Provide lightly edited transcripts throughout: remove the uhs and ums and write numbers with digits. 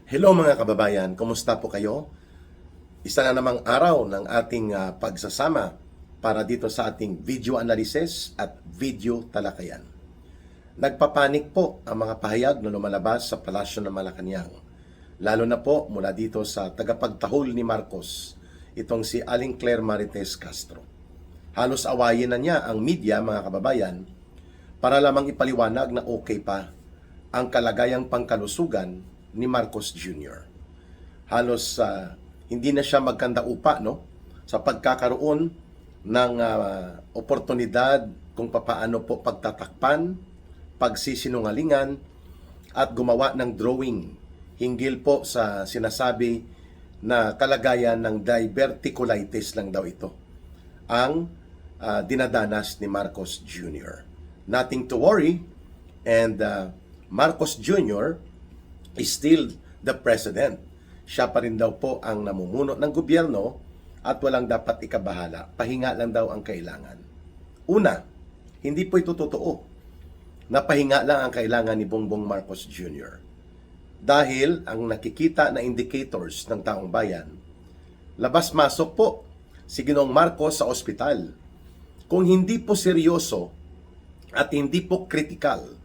Hello mga kababayan, kumusta po kayo? Isa na namang araw ng ating pagsasama para dito sa ating video analysis at video talakayan. Nagpapanik po ang mga pahayag na lumalabas sa Palasyo ng Malacanang. Lalo na po mula dito sa tagapagtahol ni Marcos, itong si Aling Claire Marites Castro. Halos awayin na niya ang media mga kababayan para lamang ipaliwanag na okay pa ang kalagayang pangkalusugan ni Marcos Jr. Halos hindi na siya magkandaupa sa pagkakaroon ng oportunidad kung papaano po pagtatakpan, pagsisinungalingan at gumawa ng drawing hinggil po sa sinasabi na kalagayan ng diverticulitis lang daw ito ang dinadanas ni Marcos Jr. Nothing to worry, and Marcos Jr. is still the president. Siya pa rin daw po ang namumuno ng gobyerno at walang dapat ikabahala. Pahinga lang daw ang kailangan. Una, hindi po ito totoo na pahinga lang ang kailangan ni Bongbong Marcos Jr. Dahil ang nakikita na indicators ng taong bayan, labas-masok po si Ginoong Marcos sa ospital. Kung hindi po seryoso at hindi po critical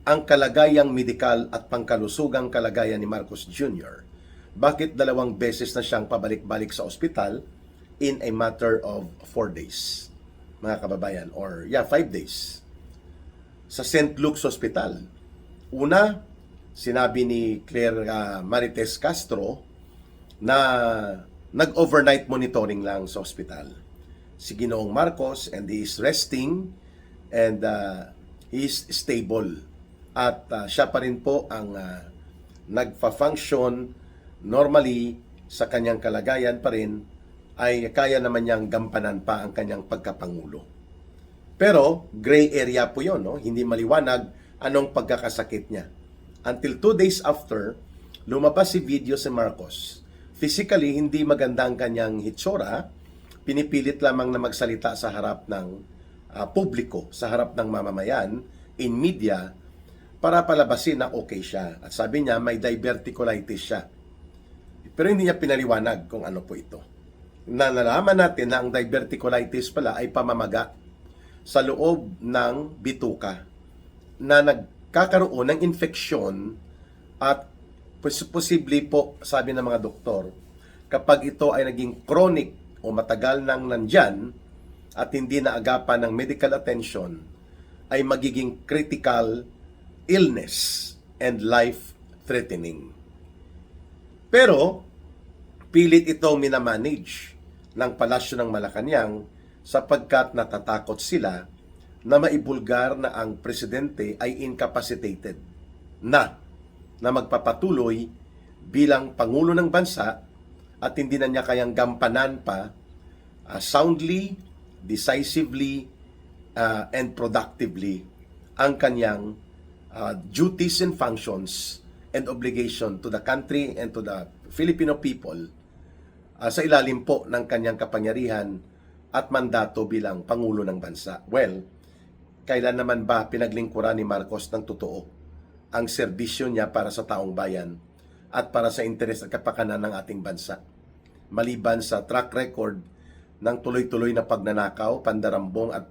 ang kalagayang medikal at pangkalusugang kalagayan ni Marcos Jr., bakit 2 beses na siyang pabalik-balik sa ospital in a matter of 4 days, mga kababayan, or 5 days, sa St. Luke's Hospital? Una, sinabi ni Claire Marites Castro na nag-overnight monitoring lang sa ospital si Ginoong Marcos, and he is resting, and he is stable. At siya pa rin po ang nagfa-function normally sa kanyang kalagayan pa rin, ay kaya naman niyang gampanan pa ang kanyang pagkapangulo. Pero gray area po yun, hindi maliwanag anong pagkakasakit niya. Until 2 days after, lumabas si video si Marcos. Physically, hindi maganda ang kanyang hitsura, pinipilit lamang na magsalita sa harap ng publiko, sa harap ng mamamayan, in media, para palabasin na okay siya. At sabi niya, may diverticulitis siya. Pero hindi niya pinaliwanag kung ano po ito. Nalalaman natin na ang diverticulitis pala ay pamamaga sa loob ng bituka na nagkakaroon ng infeksyon, at posible po, sabi ng mga doktor, kapag ito ay naging chronic o matagal nang nandyan at hindi naagapan ng medical attention, ay magiging critical illness and life-threatening. Pero pilit itong minamanage ng Palasyo ng Malacanang sapagkat natatakot sila na maibulgar na ang presidente ay incapacitated na magpapatuloy bilang Pangulo ng bansa at hindi na niya kayang gampanan pa soundly, decisively, and productively ang kanyang duties and functions and obligation to the country and to the Filipino people sa ilalim po ng kanyang kapangyarihan at mandato bilang Pangulo ng bansa. Well, kailan naman ba pinaglingkuran ni Marcos ng totoo ang serbisyo niya para sa taong bayan at para sa interes at kapakanan ng ating bansa? Maliban sa track record ng tuloy-tuloy na pagnanakaw, pandarambong at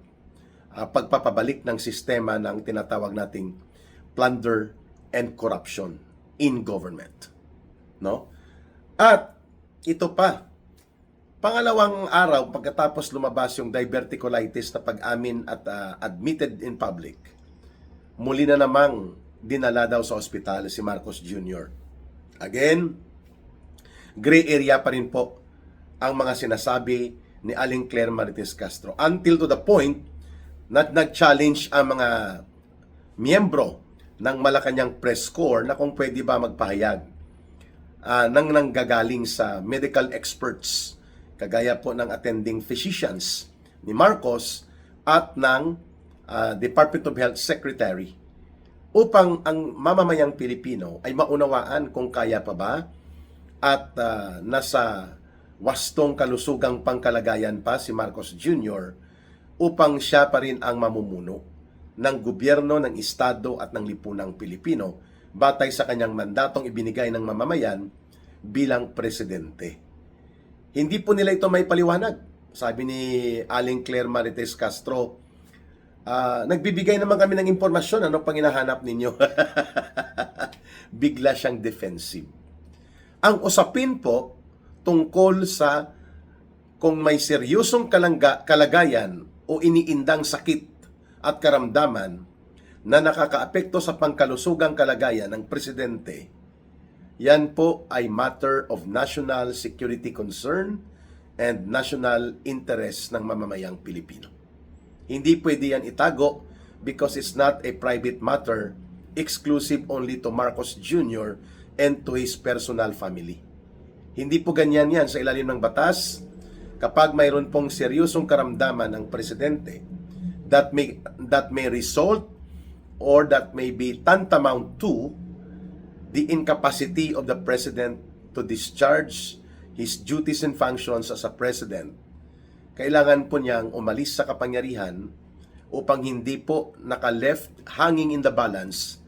pagpapabalik ng sistema ng tinatawag nating plunder and corruption in government. At ito pa, pangalawang araw pagkatapos lumabas yung diverticulitis na pag-amin at admitted in public, muli na namang dinala daw sa ospital si Marcos Jr. Again, gray area pa rin po ang mga sinasabi ni Aling Claire Marites Castro, until to the point na nag-challenge ang mga miyembro ng Malacanang Press Corps na kung pwede ba magpahayag ng nanggagaling sa medical experts, kagaya po ng attending physicians ni Marcos at ng Department of Health Secretary, upang ang mamamayang Pilipino ay maunawaan kung kaya pa ba at nasa wastong kalusugang pangkalagayan pa si Marcos Jr. upang siya pa rin ang mamumuno ng gobyerno ng Estado at ng lipunang Pilipino batay sa kanyang mandatong ibinigay ng mamamayan bilang presidente. Hindi po nila ito may paliwanag. Sabi ni Aling Claire Marites Castro, nagbibigay naman kami ng impormasyon, ano pang hinahanap ninyo? Bigla siyang defensive. Ang usapin po tungkol sa kung may seryosong kalagayan o iniindang sakit at karamdaman na nakakaapekto sa pangkalusugang kalagayan ng presidente, yan po ay matter of national security concern and national interest ng mamamayang Pilipino. Hindi pwede yan itago because it's not a private matter exclusive only to Marcos Jr. and to his personal family. Hindi po ganyan yan sa ilalim ng batas. Kapag mayroon pong seryosong karamdaman ng presidente that may result or that may be tantamount to the incapacity of the president to discharge his duties and functions as a president, kailangan po niyang umalis sa kapangyarihan upang hindi po naka-left hanging in the balance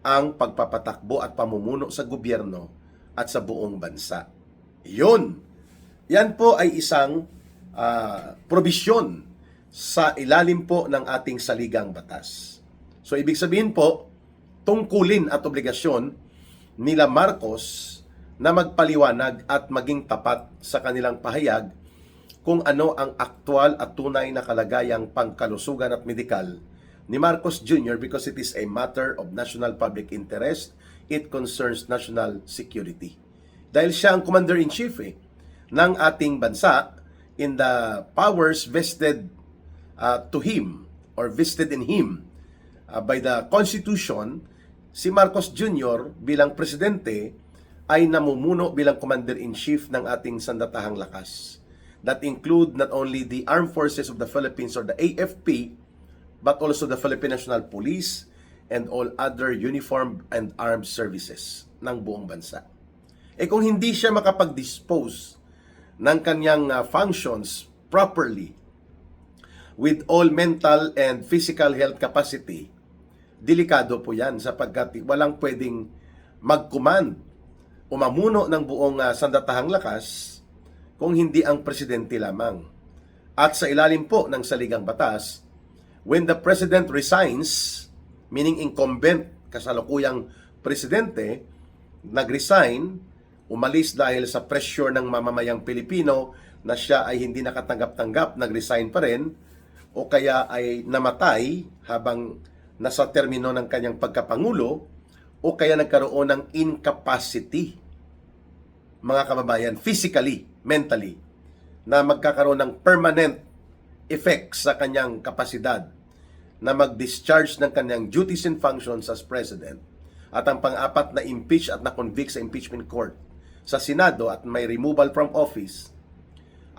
ang pagpapatakbo at pamumuno sa gobyerno at sa buong bansa. Yan po ay isang probisyon sa ilalim po ng ating saligang batas. So ibig sabihin po, tungkulin at obligasyon nila Marcos na magpaliwanag at maging tapat sa kanilang pahayag kung ano ang aktwal at tunay na kalagayang pangkalusugan at medikal ni Marcos Jr. because it is a matter of national public interest. It concerns national security. Dahil siya ang commander-in-chief ng ating bansa in the powers vested to him or vested in him by the Constitution, si Marcos Jr. bilang presidente ay namumuno bilang commander-in-chief ng ating sandatahang lakas. That include not only the Armed Forces of the Philippines or the AFP, but also the Philippine National Police and all other uniformed and armed services ng buong bansa. Kung hindi siya makapag-dispose ng kanyang functions properly with all mental and physical health capacity, delikado po yan sapagkat walang pwedeng mag-command o mamuno ng buong sandatahang lakas kung hindi ang presidente lamang. At sa ilalim po ng saligang batas, when the president resigns, meaning incumbent kasalukuyang presidente, nag-resign, umalis dahil sa pressure ng mamamayang Pilipino na siya ay hindi nakatanggap-tanggap, nag-resign pa rin, o kaya ay namatay habang nasa termino ng kanyang pagkapangulo, o kaya nagkaroon ng incapacity, mga kababayan, physically, mentally, na magkakaroon ng permanent effect sa kanyang kapasidad na mag-discharge ng kanyang duties and functions as president. At ang pang-apat na impeach at na-convict sa impeachment court sa Senado at may removal from office,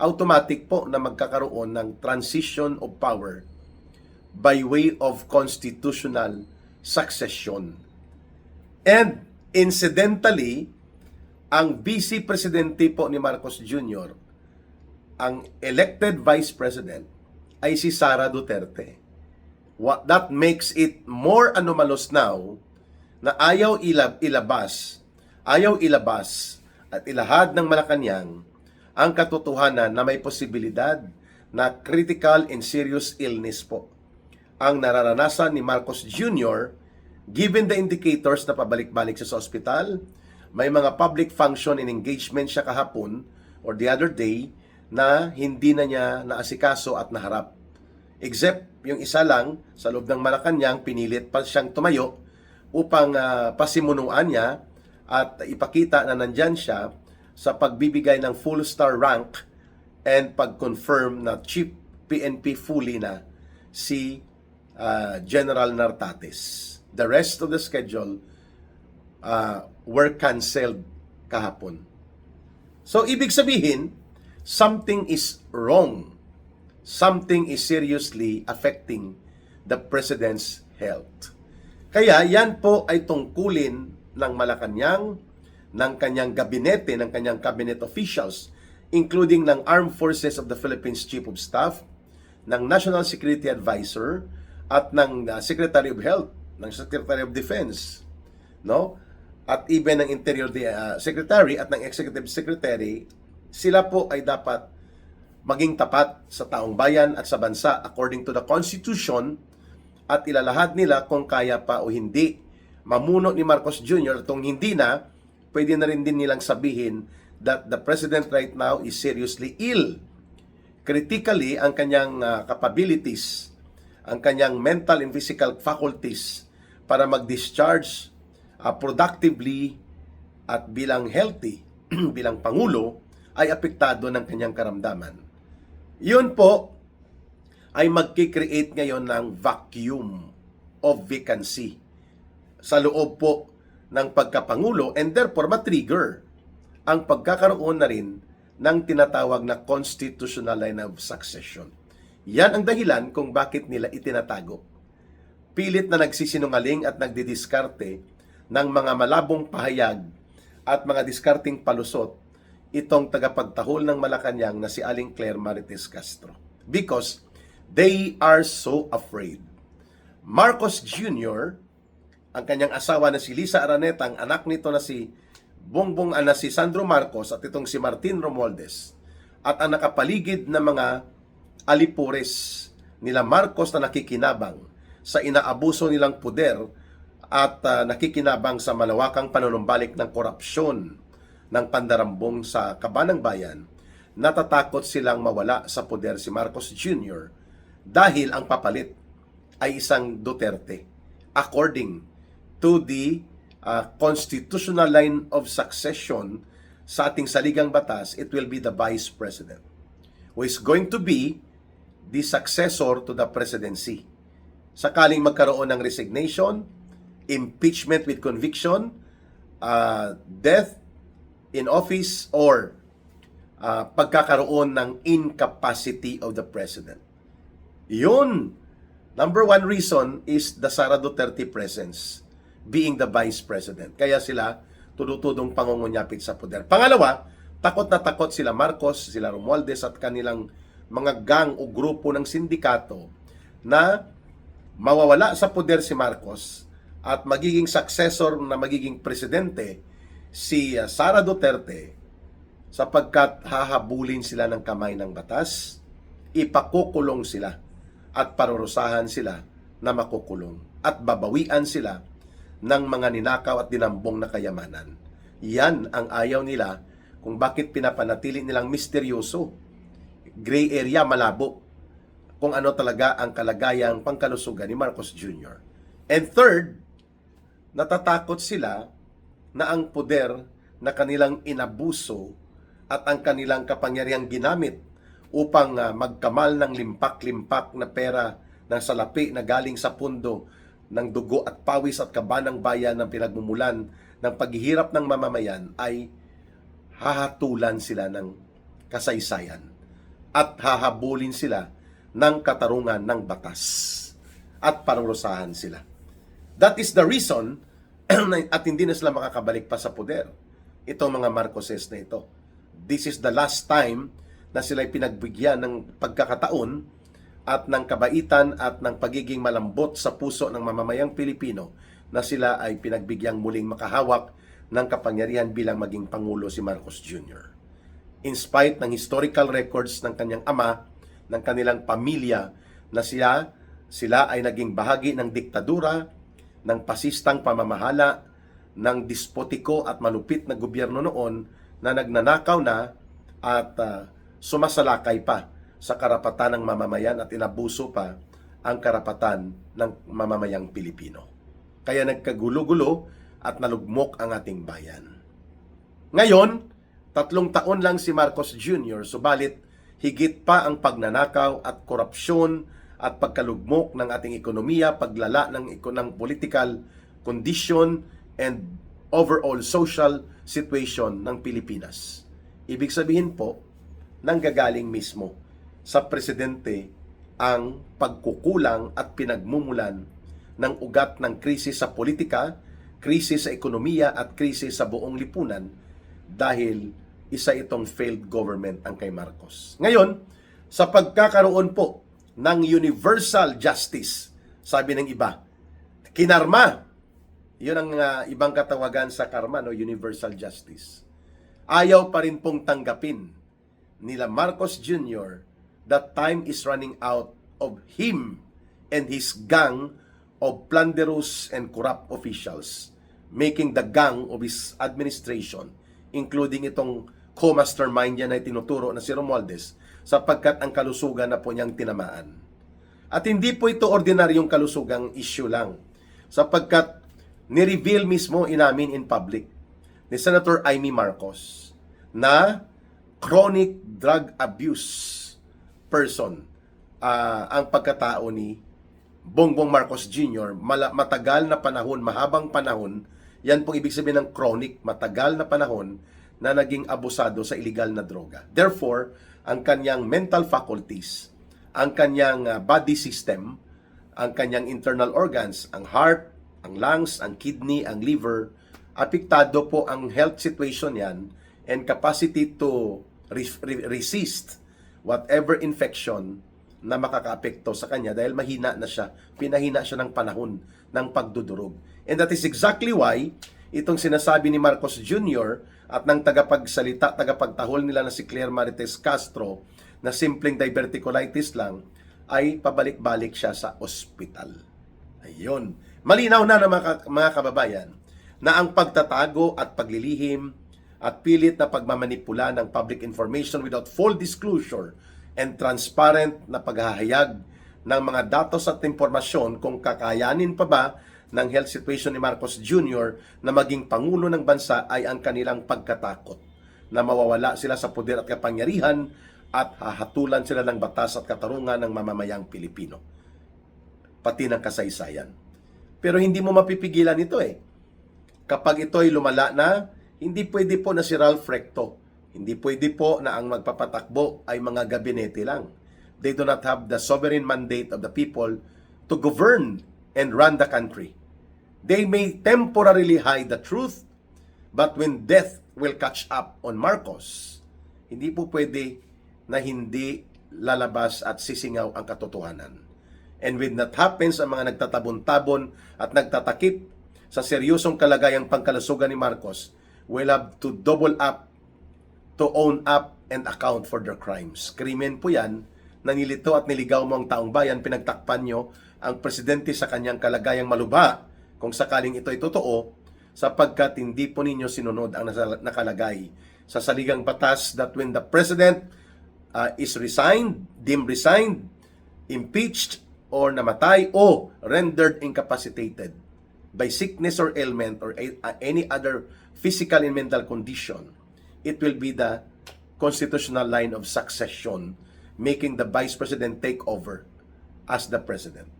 automatic po na magkakaroon ng transition of power by way of constitutional succession. And incidentally, ang vice presidente po ni Marcos Jr., ang elected vice president, ay si Sara Duterte. That makes it more anomalous now na ayaw ilabas at ilahad ng Malacanang ang katotohanan na may posibilidad na critical and serious illness po ang nararanasan ni Marcos Jr. given the indicators na pabalik-balik siya sa ospital. May mga public function and engagement siya kahapon or the other day na hindi na niya naasikaso at naharap. Except yung isa lang sa loob ng Malacanang, pinilit pa siyang tumayo upang pasimunuan niya at ipakita na nandyan siya sa pagbibigay ng full star rank and pag-confirm na Chief PNP fully na si General Nartates. The rest of the schedule were canceled kahapon. So, ibig sabihin, something is wrong. Something is seriously affecting the President's health. Kaya, yan po ay tungkulin ng Malacanang, ng kanyang gabinete, ng kanyang cabinet officials, including ng Armed Forces of the Philippines Chief of Staff, ng National Security Advisor, at ng Secretary of Health, ng Secretary of Defense, no? At even ng Interior Secretary at ng Executive Secretary, sila po ay dapat maging tapat sa taong bayan at sa bansa according to the Constitution at ilalahad nila kung kaya pa o hindi mamuno ni Marcos Jr. Kung hindi na, pwede na rin din nilang sabihin that the President right now is seriously ill. Critically, ang kanyang capabilities, ang kanyang mental and physical faculties para mag-discharge productively at bilang healthy, bilang Pangulo, ay apektado ng kanyang karamdaman. Yun po ay magkikreate ngayon ng vacuum of vacancy sa loob po ng pagkapangulo and therefore matrigger ang pagkakaroon na rin ng tinatawag na constitutional line of succession. Yan ang dahilan kung bakit nila itinatago. Pilit na nagsisinungaling at nagdidiskarte ng mga malabong pahayag at mga diskarting palusot itong tagapagtahol ng Malacanang na si Aling Claire Marites Castro. Because they are so afraid. Marcos Jr., ang kanyang asawa na si Lisa Araneta, ang anak nito na si si Sandro Marcos at itong si Martin Romualdez, at ang nakapaligid na mga alipores nila Marcos na nakikinabang sa inaabuso nilang puder at nakikinabang sa malawakang panunumbalik ng korupsyon ng pandarambong sa kabanang bayan, natatakot silang mawala sa puder si Marcos Jr. dahil ang papalit ay isang Duterte. According to the constitutional line of succession sa ating saligang batas, it will be the Vice President who is going to be the successor to the presidency. Sakaling magkaroon ng resignation, impeachment with conviction, death in office, or pagkakaroon ng incapacity of the president. Yun. Number one reason is the Sara Duterte presence being the vice president. Kaya sila tudutudong pangungunyapit sa poder. Pangalawa, takot na takot sila Marcos, sila Romualdez at kanilang mga gang o grupo ng sindikato na mawawala sa poder si Marcos at magiging successor na magiging presidente si Sara Duterte sapagkat hahabulin sila ng kamay ng batas, ipakukulong sila at parurusahan sila na makukulong at babawian sila ng mga ninakaw at dinambong na kayamanan. Yan ang ayaw nila kung bakit pinapanatili nilang misteryoso, gray area, malabo, kung ano talaga ang kalagayang pangkalusugan ni Marcos Jr. And third, natatakot sila na ang poder na kanilang inabuso at ang kanilang kapangyarihang ginamit upang magkamal ng limpak-limpak na pera ng salapi na galing sa pundo ng dugo at pawis at kabanang bayan ng pinagmumulan ng paghihirap ng mamamayan ay hahatulan sila ng kasaysayan at hahabulin sila ng katarungan ng batas at parurusahan sila. That is the reason at hindi na sila makakabalik pa sa poder. Itong mga Marcoses na ito. This is the last time na sila'y pinagbigyan ng pagkakataon at ng kabaitan at ng pagiging malambot sa puso ng mamamayang Pilipino na sila ay pinagbigyan muling makahawak ng kapangyarihan bilang maging Pangulo si Marcos Jr. In spite ng historical records ng kanyang ama, ng kanilang pamilya na sila ay naging bahagi ng diktadura, ng pasistang pamamahala, ng dispotiko at malupit na gobyerno noon na nagnanakaw na at sumasalakay pa sa karapatan ng mamamayan at inabuso pa ang karapatan ng mamamayang Pilipino. Kaya nagkagulo-gulo at nalugmok ang ating bayan. Ngayon, 3 taon lang si Marcos Jr., subalit higit pa ang pagnanakaw at korupsyon at pagkalugmok ng ating ekonomiya, paglala ng political condition and overall social situation ng Pilipinas. Ibig sabihin po, nanggagaling mismo sa presidente ang pagkukulang at pinagmumulan ng ugat ng krisis sa politika, krisis sa ekonomiya at krisis sa buong lipunan dahil isa itong failed government ang kay Marcos. Ngayon, sa pagkakaroon po ng universal justice, sabi ng iba, kinarma Yun ang ibang katawagan sa karma, no? Universal justice. Ayaw pa rin pong tanggapin nila Marcos Jr. that time is running out of him and his gang of plunderous and corrupt officials, making the gang of his administration, including itong co-mastermind niya na tinuturo na si Romualdez, sapagkat ang kalusugan na po niyang tinamaan. At hindi po ito ordinaryong kalusugang issue lang, sapagkat ni-reveal mismo, inamin in public ni Senator Amy Marcos na chronic drug abuse person ang pagkatao ni Bongbong Marcos Jr. Matagal na panahon, mahabang panahon, yan pong ibig sabihin ng chronic, matagal na panahon na naging abusado sa illegal na droga. Therefore, ang kanyang mental faculties, ang kanyang body system, ang kanyang internal organs, ang heart, ang lungs, ang kidney, ang liver, apektado po ang health situation yan and capacity to resist whatever infection na makakaapekto sa kanya dahil mahina na siya, pinahina siya ng panahon ng pagdudurog. And that is exactly why itong sinasabi ni Marcos Jr. at ng tagapagsalita, tagapagtahol nila na si Claire Marites Castro na simpleng diverticulitis lang, ay pabalik-balik siya sa ospital. Ayun. Malinaw na mga kababayan na ang pagtatago at paglilihim at pilit na pagmamanipula ng public information without full disclosure and transparent na paghahayag ng mga datos at impormasyon kung kakayanin pa ba ng health situation ni Marcos Jr. na maging Pangulo ng bansa ay ang kanilang pagkatakot na mawawala sila sa poder at kapangyarihan at hahatulan sila ng batas at katarungan ng mamamayang Pilipino, pati ng kasaysayan. Pero hindi mo mapipigilan ito eh. Kapag ito ay lumala na, hindi pwede po na si Ralph Recto. Hindi pwede po na ang magpapatakbo ay mga gabinete lang. They do not have the sovereign mandate of the people to govern and run the country. They may temporarily hide the truth, but when death will catch up on Marcos, hindi po pwede na hindi lalabas at sisingaw ang katotohanan. And when that happens, ang mga nagtatabon-tabon at nagtatakip sa seryosong kalagayang pangkalusugan ni Marcos will have to double up, to own up and account for their crimes. Krimen po yan, nanilito at niligaw mo ang taong bayan, pinagtakpan nyo ang presidente sa kanyang kalagayang malubha, kung sakaling ito ay totoo, sapagkat hindi po ninyo sinunod ang nakalagay sa saligang batas that when the president is resigned, deemed resigned, impeached, or namatay, o rendered incapacitated by sickness or ailment or any other physical and mental condition, it will be the constitutional line of succession, making the vice president take over as the president.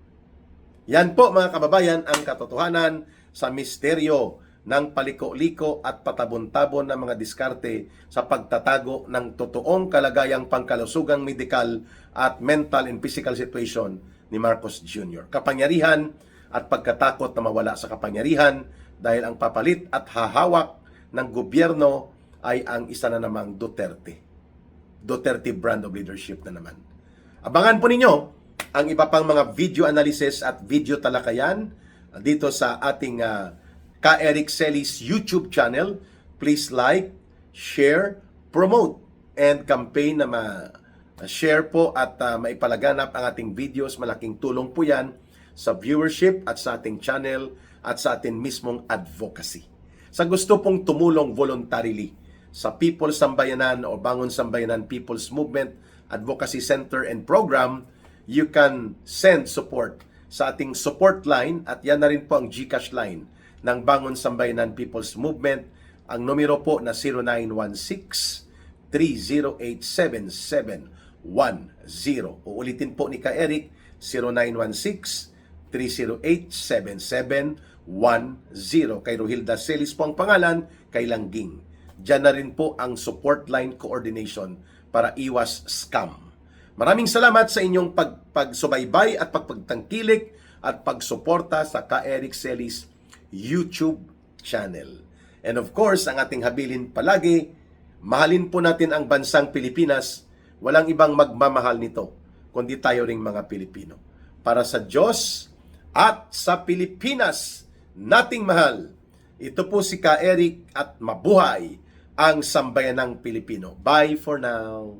Yan po mga kababayan ang katotohanan sa misteryo ng paliko-liko at patabon-tabon ng mga diskarte sa pagtatago ng totoong kalagayang pangkalusugang medikal at mental and physical situation ni Marcos Jr. Kapangyarihan at pagkatakot na mawala sa kapangyarihan dahil ang papalit at hahawak ng gobyerno ay ang isa na namang Duterte. Duterte brand of leadership na naman. Abangan po ninyo ang iba pang mga video analysis at video talakayan dito sa ating Ka Eric Celis YouTube channel. Please like, share, promote, and campaign na ma-share po at maipalaganap ang ating videos. Malaking tulong po yan sa viewership at sa ating channel at sa ating mismong advocacy. Sa gusto pong tumulong voluntarily sa People's Sambayanan o Bangon Sambayanan People's Movement Advocacy Center and Program, you can send support sa ating support line at yan na rin po ang GCash line ng Bangon Sambayanan People's Movement. Ang numero po na 0916-308-7710. Uulitin po ni Ka Eric, 0916-308-7710. Kay Rohilda Celis po ang pangalan, kay Langging. Diyan na rin po ang support line coordination para iwas scam. Maraming salamat sa inyong pagsubaybay at pagpagtangkilik at pagsuporta sa Ka Eric Celis YouTube channel. And of course, ang ating habilin palagi, mahalin po natin ang bansang Pilipinas. Walang ibang magmamahal nito, kundi tayo ring mga Pilipino. Para sa Diyos at sa Pilipinas, nating mahal. Ito po si Ka Eric at mabuhay ang sambayanang Pilipino. Bye for now.